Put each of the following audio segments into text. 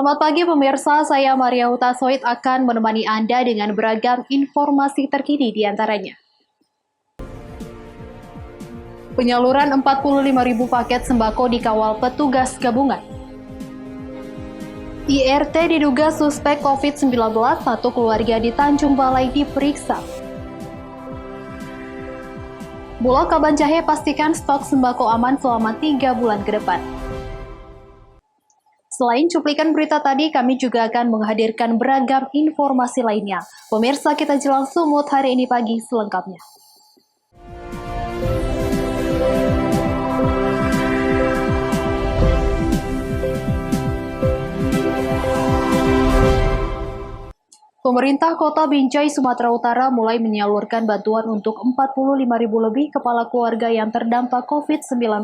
Selamat pagi pemirsa, saya Maria Hutasoid akan menemani Anda dengan beragam informasi terkini di antaranya. Penyaluran 45.000 paket sembako dikawal petugas gabungan. IRT diduga suspek COVID-19, satu keluarga di Tanjung Balai diperiksa. Bulog Kabanjahe pastikan stok sembako aman selama 3 bulan ke depan. Selain cuplikan berita tadi, kami juga akan menghadirkan beragam informasi lainnya. Pemirsa, kita jelang Sumut hari ini pagi selengkapnya. Pemerintah Kota Binjai, Sumatera Utara mulai menyalurkan bantuan untuk 45.000 lebih kepala keluarga yang terdampak COVID-19.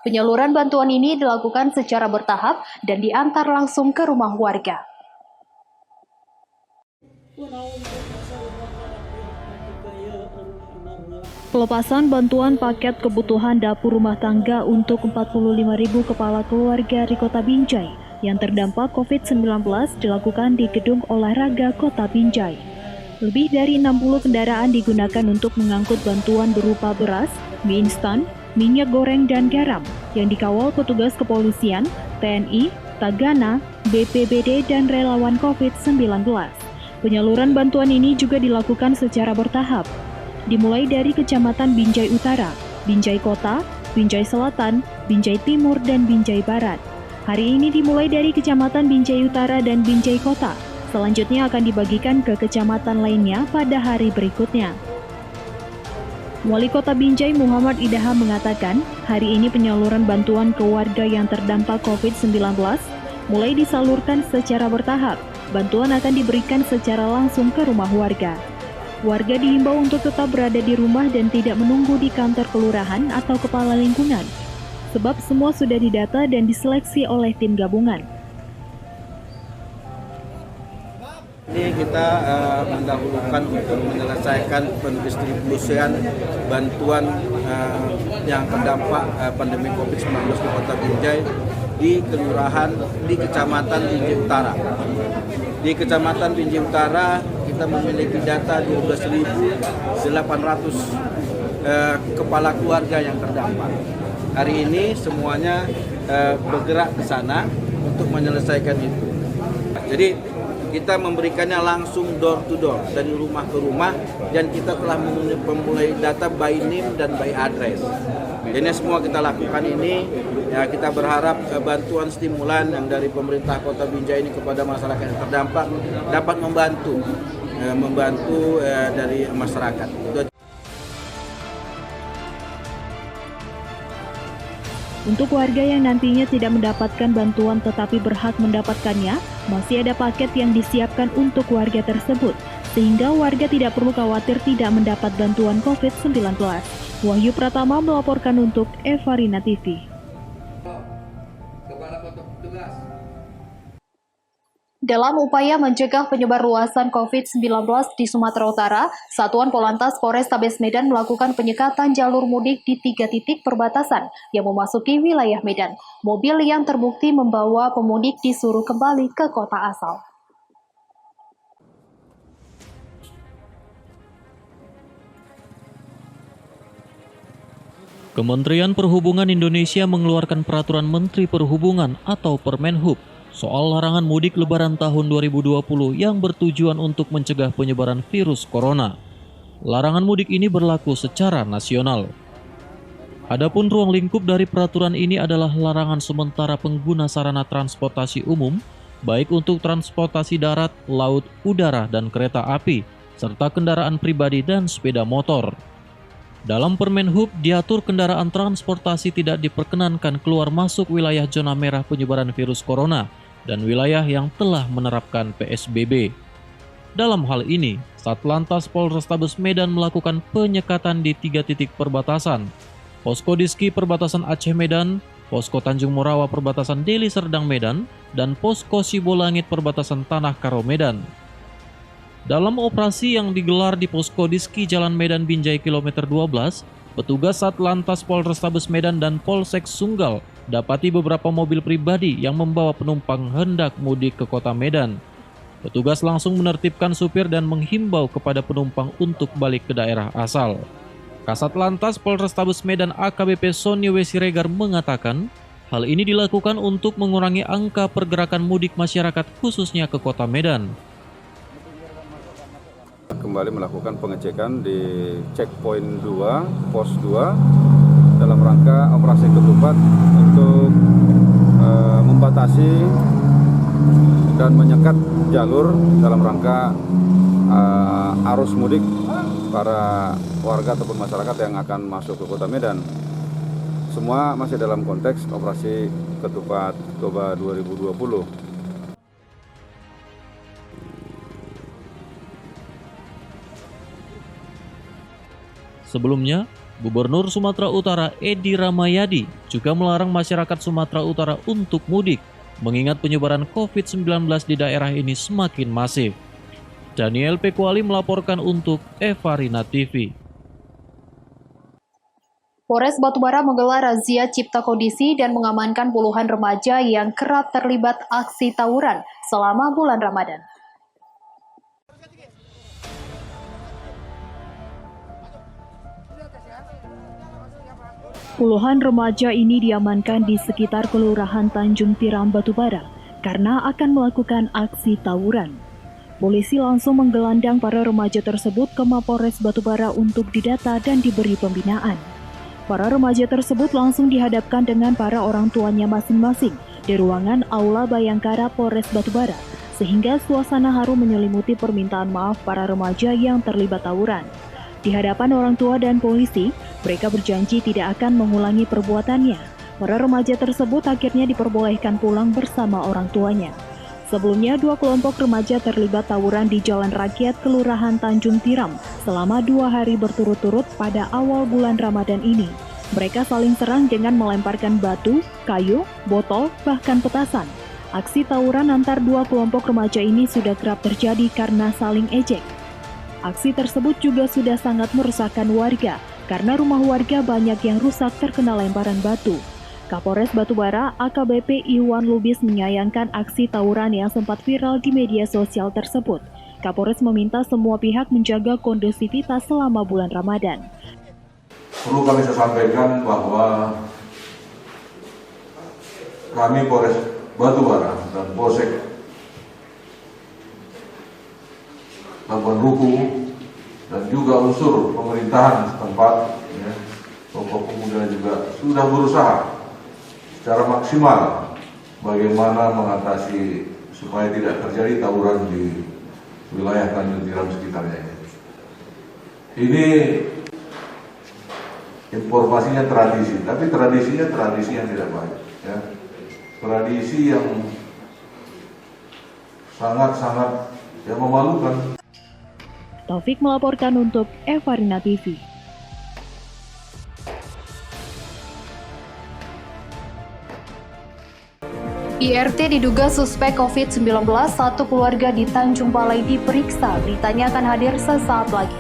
Penyaluran bantuan ini dilakukan secara bertahap dan diantar langsung ke rumah warga. Pelepasan bantuan paket kebutuhan dapur rumah tangga untuk 45.000 kepala keluarga di Kota Binjai yang terdampak COVID-19 dilakukan di Gedung Olahraga Kota Binjai. Lebih dari 60 kendaraan digunakan untuk mengangkut bantuan berupa beras, mie instan, minyak goreng, dan garam yang dikawal petugas kepolisian, TNI, Tagana, BPBD, dan relawan COVID-19. Penyaluran bantuan ini juga dilakukan secara bertahap, dimulai dari Kecamatan Binjai Utara, Binjai Kota, Binjai Selatan, Binjai Timur, dan Binjai Barat. Hari ini dimulai dari Kecamatan Binjai Utara dan Binjai Kota. Selanjutnya akan dibagikan ke kecamatan lainnya pada hari berikutnya. Wali Kota Binjai Muhammad Idaha mengatakan, hari ini penyaluran bantuan ke warga yang terdampak COVID-19 mulai disalurkan secara bertahap. Bantuan akan diberikan secara langsung ke rumah warga. Warga dihimbau untuk tetap berada di rumah dan tidak menunggu di kantor kelurahan atau kepala lingkungan, sebab semua sudah didata dan diseleksi oleh tim gabungan. Ini kita mendahulukan untuk menyelesaikan pendistribusian bantuan yang terdampak pandemi COVID-19 di Kota Binjai di kelurahan di Kecamatan Binjai Utara. Di Kecamatan Binjai Utara kita memiliki data 12.800 kepala keluarga yang terdampak. Hari ini semuanya bergerak ke sana untuk menyelesaikan itu. Jadi kita memberikannya langsung door to door, dari rumah ke rumah, dan kita telah memulai data by name dan by address. Ini semua kita lakukan ini, ya, kita berharap bantuan stimulan yang dari pemerintah Kota Binjai ini kepada masyarakat yang terdampak dapat membantu dari masyarakat. Untuk warga yang nantinya tidak mendapatkan bantuan tetapi berhak mendapatkannya, masih ada paket yang disiapkan untuk warga tersebut, sehingga warga tidak perlu khawatir tidak mendapat bantuan COVID-19. Wahyu Pratama melaporkan untuk Evarina TV. Dalam upaya mencegah penyebar luasan COVID-19 di Sumatera Utara, Satuan Polantas Polrestabes Medan melakukan penyekatan jalur mudik di 3 titik perbatasan yang memasuki wilayah Medan. Mobil yang terbukti membawa pemudik disuruh kembali ke kota asal. Kementerian Perhubungan Indonesia mengeluarkan Peraturan Menteri Perhubungan atau Permenhub soal larangan mudik Lebaran tahun 2020 yang bertujuan untuk mencegah penyebaran virus corona. Larangan mudik ini berlaku secara nasional. Adapun ruang lingkup dari peraturan ini adalah larangan sementara pengguna sarana transportasi umum, baik untuk transportasi darat, laut, udara, dan kereta api, serta kendaraan pribadi dan sepeda motor. Dalam Permenhub diatur kendaraan transportasi tidak diperkenankan keluar masuk wilayah zona merah penyebaran virus corona dan wilayah yang telah menerapkan PSBB. Dalam hal ini, Satlantas Polrestabes Medan melakukan penyekatan di 3 titik perbatasan: Posko Diski Perbatasan Aceh Medan, Posko Tanjung Morawa Perbatasan Deli Serdang Medan, dan Posko Sibolangit Perbatasan Tanah Karo Medan. Dalam operasi yang digelar di Posko Diski Jalan Medan Binjai kilometer 12, petugas Satlantas Polrestabes Medan dan Polsek Sunggal dapati beberapa mobil pribadi yang membawa penumpang hendak mudik ke kota Medan. Petugas langsung menertibkan supir dan menghimbau kepada penumpang untuk balik ke daerah asal. Kasat Lantas Polrestabes Medan AKBP Sony W. Siregar mengatakan, hal ini dilakukan untuk mengurangi angka pergerakan mudik masyarakat khususnya ke kota Medan. Kembali melakukan pengecekan di checkpoint 2, pos 2 dalam rangka operasi ketupat untuk membatasi dan menyekat jalur dalam rangka arus mudik para warga ataupun masyarakat yang akan masuk ke kota Medan. Semua masih dalam konteks operasi ketupat Toba 2020. Sebelumnya, Gubernur Sumatera Utara Edi Rahmayadi juga melarang masyarakat Sumatera Utara untuk mudik, mengingat penyebaran COVID-19 di daerah ini semakin masif. Daniel Pekuali melaporkan untuk Eva Rina TV. Polres Batubara menggelar razia cipta kondisi dan mengamankan puluhan remaja yang kerap terlibat aksi tawuran selama bulan Ramadan. Puluhan remaja ini diamankan di sekitar Kelurahan Tanjung Tiram, Batubara karena akan melakukan aksi tawuran. Polisi langsung menggelandang para remaja tersebut ke Mapolres Batubara untuk didata dan diberi pembinaan. Para remaja tersebut langsung dihadapkan dengan para orang tuanya masing-masing di ruangan Aula Bayangkara Polres Batubara, sehingga suasana haru menyelimuti permintaan maaf para remaja yang terlibat tawuran. Di hadapan orang tua dan polisi, mereka berjanji tidak akan mengulangi perbuatannya. Para remaja tersebut akhirnya diperbolehkan pulang bersama orang tuanya. Sebelumnya, 2 kelompok remaja terlibat tawuran di Jalan Rakyat Kelurahan Tanjung Tiram selama 2 hari berturut-turut pada awal bulan Ramadan ini. Mereka saling serang dengan melemparkan batu, kayu, botol, bahkan petasan. Aksi tawuran antar 2 kelompok remaja ini sudah kerap terjadi karena saling ejek. Aksi tersebut juga sudah sangat meresahkan warga, karena rumah warga banyak yang rusak terkena lemparan batu. Kapolres Batubara AKBP Iwan Lubis menyayangkan aksi tawuran yang sempat viral di media sosial tersebut. Kapolres meminta semua pihak menjaga kondusivitas selama bulan Ramadan. Perlu kami sampaikan bahwa kami Polres Batubara dan Polsek Labuan Ruku dan juga unsur pemerintahan setempat, ya, tokoh pemuda juga sudah berusaha secara maksimal bagaimana mengatasi supaya tidak terjadi tawuran di wilayah Tanjung Tiram sekitarnya. Ini informasinya tradisi, tapi tradisinya tradisi yang tidak baik, ya. Tradisi yang sangat-sangat yang memalukan. Taufik melaporkan untuk Eva Rina TV. IRT diduga suspek COVID-19, 1 keluarga di Tanjung Balai diperiksa, beritanya akan hadir sesaat lagi.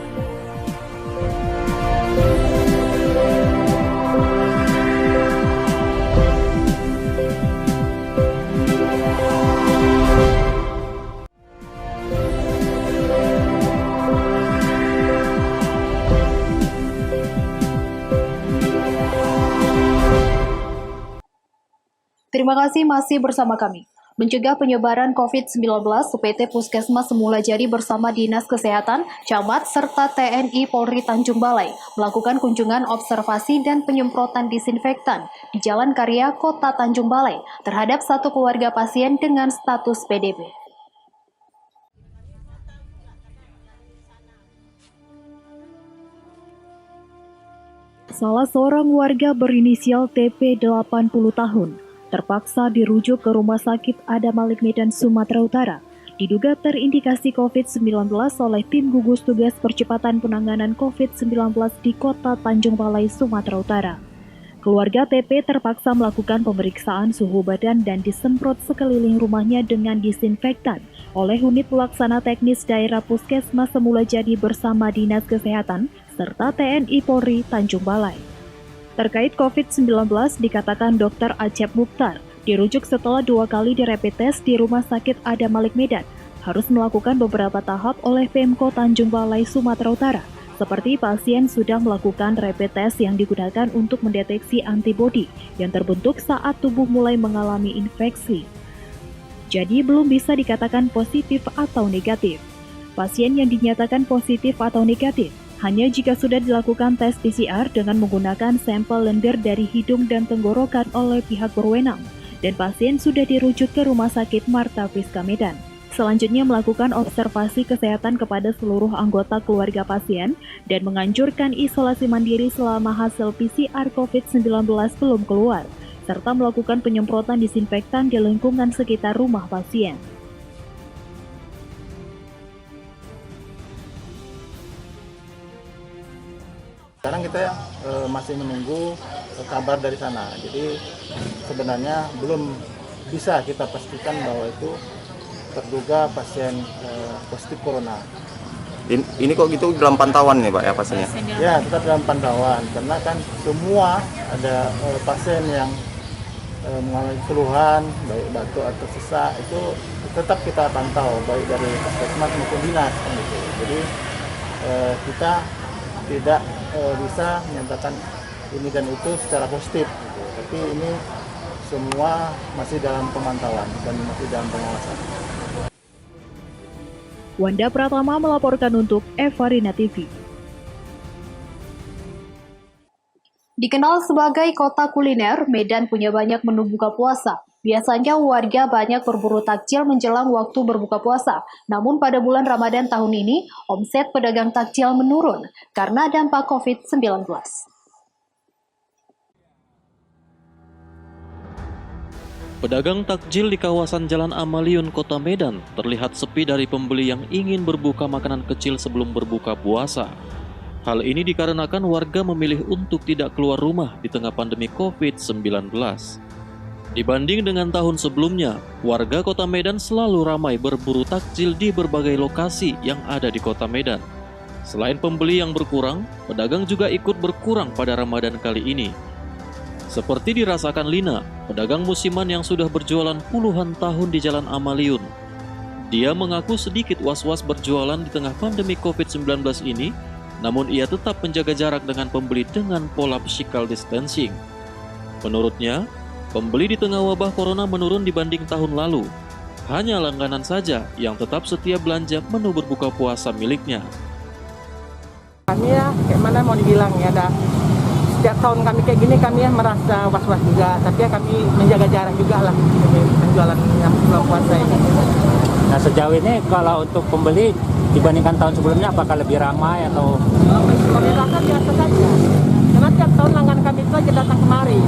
Terima kasih masih bersama kami. Mencegah penyebaran COVID-19, UPT Puskesmas Semula Jadi bersama Dinas Kesehatan, Camat, serta TNI Polri Tanjung Balai melakukan kunjungan observasi dan penyemprotan disinfektan di Jalan Karya, Kota Tanjung Balai terhadap 1 keluarga pasien dengan status PDP. Salah seorang warga berinisial TP 80 tahun terpaksa dirujuk ke Rumah Sakit Adam Malik Medan, Sumatera Utara, diduga terindikasi COVID-19 oleh tim gugus tugas percepatan penanganan COVID-19 di Kota Tanjung Balai, Sumatera Utara. Keluarga TP terpaksa melakukan pemeriksaan suhu badan dan disemprot sekeliling rumahnya dengan disinfektan oleh unit pelaksana teknis daerah Puskesmas Semula Jadi bersama Dinas Kesehatan serta TNI Polri Tanjung Balai. Terkait COVID-19 dikatakan Dr. Acep Mukhtar dirujuk setelah 2 kali di rapid test di Rumah Sakit Adam Malik Medan, harus melakukan beberapa tahap oleh Pemko Tanjung Balai Sumatera Utara. Seperti pasien sudah melakukan rapid test yang digunakan untuk mendeteksi antibodi yang terbentuk saat tubuh mulai mengalami infeksi. Jadi belum bisa dikatakan positif atau negatif. Pasien yang dinyatakan positif atau negatif hanya jika sudah dilakukan tes PCR dengan menggunakan sampel lendir dari hidung dan tenggorokan oleh pihak berwenang, dan pasien sudah dirujuk ke Rumah Sakit Marta Friska Medan. Selanjutnya melakukan observasi kesehatan kepada seluruh anggota keluarga pasien dan menganjurkan isolasi mandiri selama hasil PCR COVID-19 belum keluar, serta melakukan penyemprotan disinfektan di lingkungan sekitar rumah pasien. Sekarang kita masih menunggu kabar dari sana, jadi sebenarnya belum bisa kita pastikan bahwa itu terduga pasien positif corona. Ini kok gitu dalam pantauan nih Pak ya pasiennya? Ya, tetap dalam pantauan, karena kan semua ada pasien yang mengalami keluhan, baik batuk atau sesak, itu tetap kita pantau, baik dari puskesmas maupun dinas. Gitu. Jadi kita tidak bisa menyatakan ini dan itu secara positif, gitu. Tapi ini semua masih dalam pemantauan dan masih dalam pengawasan. Wanda Pratama melaporkan untuk Evarina TV. Dikenal sebagai kota kuliner, Medan punya banyak menu buka puasa. Biasanya warga banyak berburu takjil menjelang waktu berbuka puasa. Namun pada bulan Ramadan tahun ini, omset pedagang takjil menurun karena dampak COVID-19. Pedagang takjil di kawasan Jalan Amaliun, Kota Medan terlihat sepi dari pembeli yang ingin berbuka makanan kecil sebelum berbuka puasa. Hal ini dikarenakan warga memilih untuk tidak keluar rumah di tengah pandemi COVID-19. Dibanding dengan tahun sebelumnya, warga Kota Medan selalu ramai berburu takjil di berbagai lokasi yang ada di Kota Medan. Selain pembeli yang berkurang, pedagang juga ikut berkurang pada Ramadan kali ini. Seperti dirasakan Lina, pedagang musiman yang sudah berjualan puluhan tahun di Jalan Amaliun. Dia mengaku sedikit was-was berjualan di tengah pandemi COVID-19 ini, namun ia tetap menjaga jarak dengan pembeli dengan pola physical distancing. Menurutnya, pembeli di tengah wabah corona menurun dibanding tahun lalu. Hanya langganan saja yang tetap setia belanja menu berbuka puasa miliknya. Kami ya, kayak mana mau dibilang ya, setiap tahun kami kayak gini kami ya merasa was-was juga, tapi ya kami menjaga jarak juga lah penjualan yang buka puasa ini. Nah sejauh ini kalau untuk pembeli dibandingkan tahun sebelumnya apakah lebih ramai atau? Kami rasa biasa saja, karena setiap tahun langganan kami itu aja datang kemari.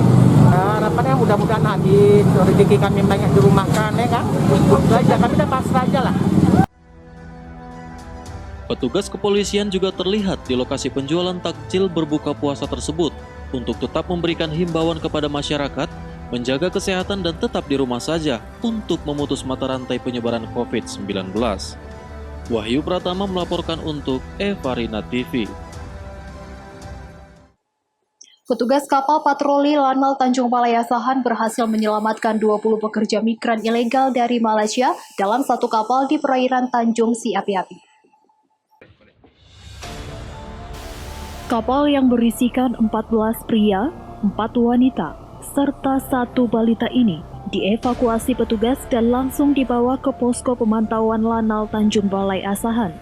Harapannya mudah-mudahan habis, rezeki kami banyak di rumah kan, ya kan? Itu aja, kami udah pasrah aja lah. Petugas kepolisian juga terlihat di lokasi penjualan takjil berbuka puasa tersebut untuk tetap memberikan himbauan kepada masyarakat, menjaga kesehatan dan tetap di rumah saja untuk memutus mata rantai penyebaran COVID-19. Wahyu Pratama melaporkan untuk Evarina TV. Petugas kapal patroli Lanal Tanjung Balai Asahan berhasil menyelamatkan 20 pekerja migran ilegal dari Malaysia dalam satu kapal di perairan Tanjung Si Api-Api. Kapal yang berisikan 14 pria, 4 wanita, serta 1 balita ini dievakuasi petugas dan langsung dibawa ke posko pemantauan Lanal Tanjung Balai Asahan.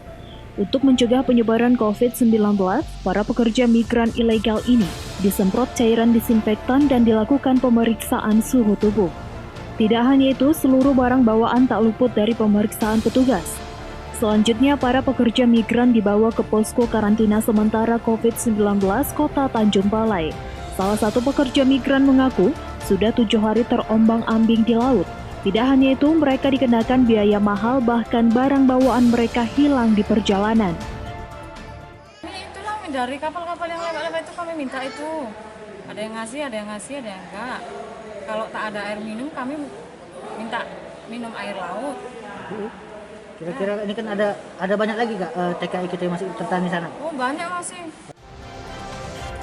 Untuk mencegah penyebaran COVID-19, para pekerja migran ilegal ini disemprot cairan disinfektan dan dilakukan pemeriksaan suhu tubuh. Tidak hanya itu, seluruh barang bawaan tak luput dari pemeriksaan petugas. Selanjutnya, para pekerja migran dibawa ke posko karantina sementara COVID-19 Kota Tanjung Balai. Salah satu pekerja migran mengaku sudah 7 hari terombang-ambing di laut. Tidak hanya itu, mereka dikenakan biaya mahal, bahkan barang bawaan mereka hilang di perjalanan. Itulah dari kapal-kapal yang lewat-lewat itu kami minta itu. Ada yang ngasih, ada yang enggak. Kalau tak ada air minum, kami minta minum air laut. Kira-kira ini kan ada banyak lagi nggak TKI kita yang masih tertahan di sana? Oh banyak masih.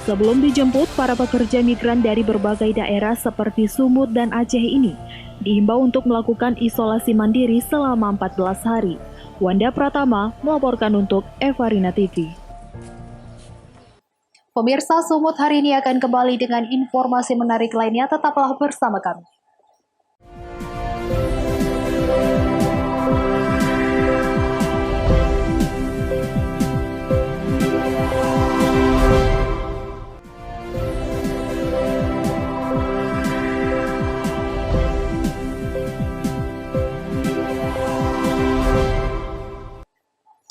Sebelum dijemput, para pekerja migran dari berbagai daerah seperti Sumut dan Aceh ini dihimbau untuk melakukan isolasi mandiri selama 14 hari. Wanda Pratama melaporkan untuk Evarina TV. Pemirsa, Sumut hari ini akan kembali dengan informasi menarik lainnya. Tetaplah bersama kami.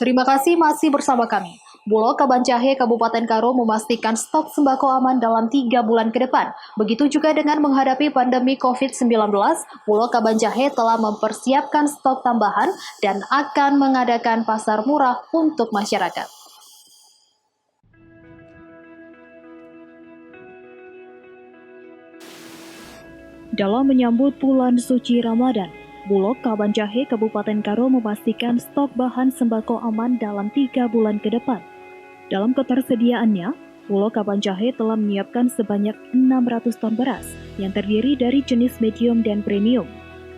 Terima kasih masih bersama kami. Bulog Kabanjahe Kabupaten Karo memastikan stok sembako aman dalam 3 bulan ke depan. Begitu juga dengan menghadapi pandemi COVID-19, Bulog Kabanjahe telah mempersiapkan stok tambahan dan akan mengadakan pasar murah untuk masyarakat. Dalam menyambut bulan suci Ramadan, Bulog Kabanjahe Kabupaten Karo memastikan stok bahan sembako aman dalam 3 bulan ke depan. Dalam ketersediaannya, Bulog Kabanjahe telah menyiapkan sebanyak 600 ton beras yang terdiri dari jenis medium dan premium,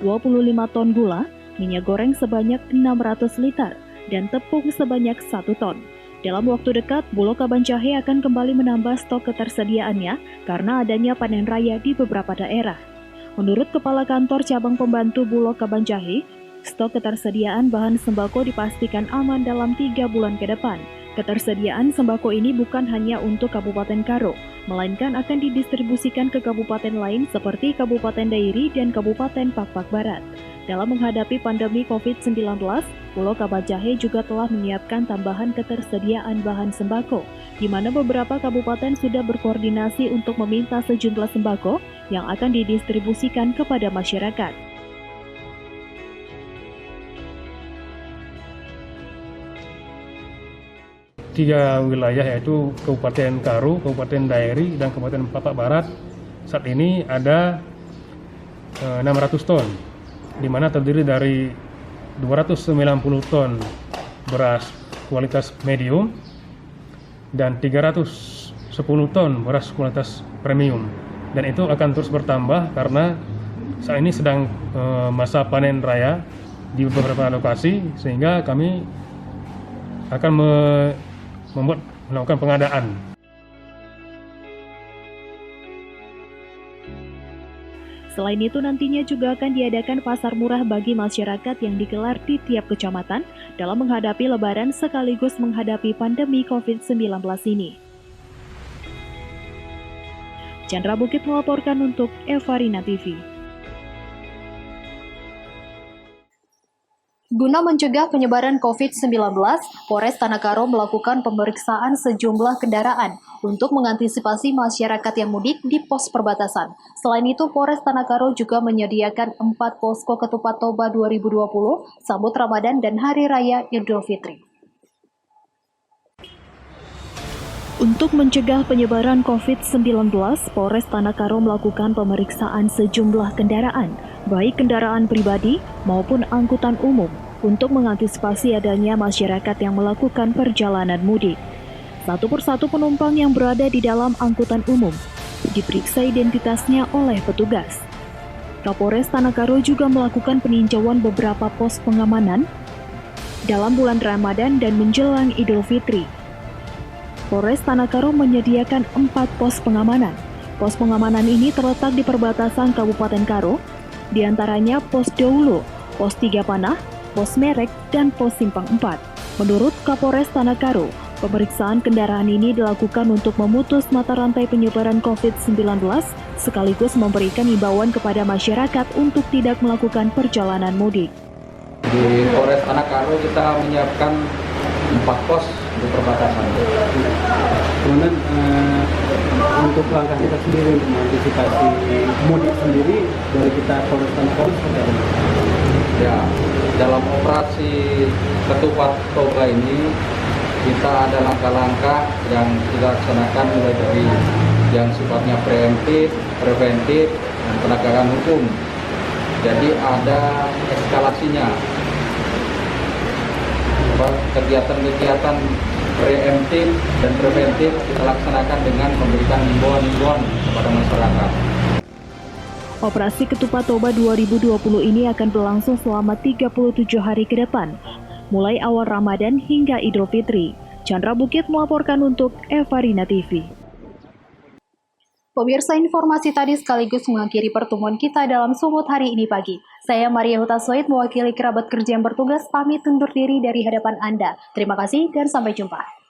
25 ton gula, minyak goreng sebanyak 600 liter, dan tepung sebanyak 1 ton. Dalam waktu dekat, Bulog Kabanjahe akan kembali menambah stok ketersediaannya karena adanya panen raya di beberapa daerah. Menurut Kepala Kantor Cabang Pembantu Bulog Kabanjahe, stok ketersediaan bahan sembako dipastikan aman dalam 3 bulan ke depan. Ketersediaan sembako ini bukan hanya untuk Kabupaten Karo, melainkan akan didistribusikan ke kabupaten lain seperti Kabupaten Dairi dan Kabupaten Pakpak Barat. Dalam menghadapi pandemi COVID-19, Bulog Kabanjahe juga telah menyiapkan tambahan ketersediaan bahan sembako, di mana beberapa kabupaten sudah berkoordinasi untuk meminta sejumlah sembako yang akan didistribusikan kepada masyarakat. Tiga wilayah yaitu Kabupaten Karo, Kabupaten Dairi, dan Kabupaten Pakpak Barat saat ini ada 600 ton, di mana terdiri dari 290 ton beras kualitas medium dan 310 ton beras kualitas premium. Dan itu akan terus bertambah karena saat ini sedang masa panen raya di beberapa lokasi, sehingga kami akan melakukan pengadaan. Selain itu, nantinya juga akan diadakan pasar murah bagi masyarakat yang digelar di tiap kecamatan dalam menghadapi Lebaran sekaligus menghadapi pandemi COVID-19 ini. Chandra Bukit melaporkan untuk Evarina TV. Guna mencegah penyebaran COVID-19, Polres Tanah Karo melakukan pemeriksaan sejumlah kendaraan untuk mengantisipasi masyarakat yang mudik di pos perbatasan. Selain itu, Polres Tanah Karo juga menyediakan 4 posko ketupat Toba 2020, sambut Ramadan dan Hari Raya Idul Fitri. Untuk mencegah penyebaran COVID-19, Polres Tanah Karo melakukan pemeriksaan sejumlah kendaraan, baik kendaraan pribadi maupun angkutan umum, untuk mengantisipasi adanya masyarakat yang melakukan perjalanan mudik. Satu persatu penumpang yang berada di dalam angkutan umum diperiksa identitasnya oleh petugas. Kapolres Tanah Karo juga melakukan peninjauan beberapa pos pengamanan dalam bulan Ramadan dan menjelang Idul Fitri. Polres Tanah Karo menyediakan 4 pos pengamanan. Pos pengamanan ini terletak di perbatasan Kabupaten Karo, di antaranya Pos Doulo, Pos 3 Panah, Pos Merek, dan Pos Simpang 4. Menurut Kapolres Tanah Karo, pemeriksaan kendaraan ini dilakukan untuk memutus mata rantai penyebaran COVID-19 sekaligus memberikan himbauan kepada masyarakat untuk tidak melakukan perjalanan mudik. Di Polres Tanah Karo kita menyiapkan 4 pos di perbatasan. Kemudian untuk langkah kita sendiri untuk mengantisipasi mudik sendiri dari kita Polres Tanah Karo seperti apa? Ya, dalam operasi ketupat Toba ini kita ada langkah-langkah yang kita laksanakan mulai dari yang sifatnya preventif, dan penegakan hukum. Jadi ada eskalasinya. kegiatan-kegiatan preemptif dan preventif kita laksanakan dengan memberikan himbauan-himbauan kepada masyarakat. Operasi Ketupat Toba 2020 ini akan berlangsung selama 37 hari ke depan, mulai awal Ramadan hingga Idul Fitri. Chandra Bukit melaporkan untuk Evarina TV. Pemirsa, informasi tadi sekaligus mengakhiri pertemuan kita dalam Sumut hari ini pagi. Saya Maria Hutaswait mewakili kerabat kerja yang bertugas pamit undur diri dari hadapan Anda. Terima kasih dan sampai jumpa.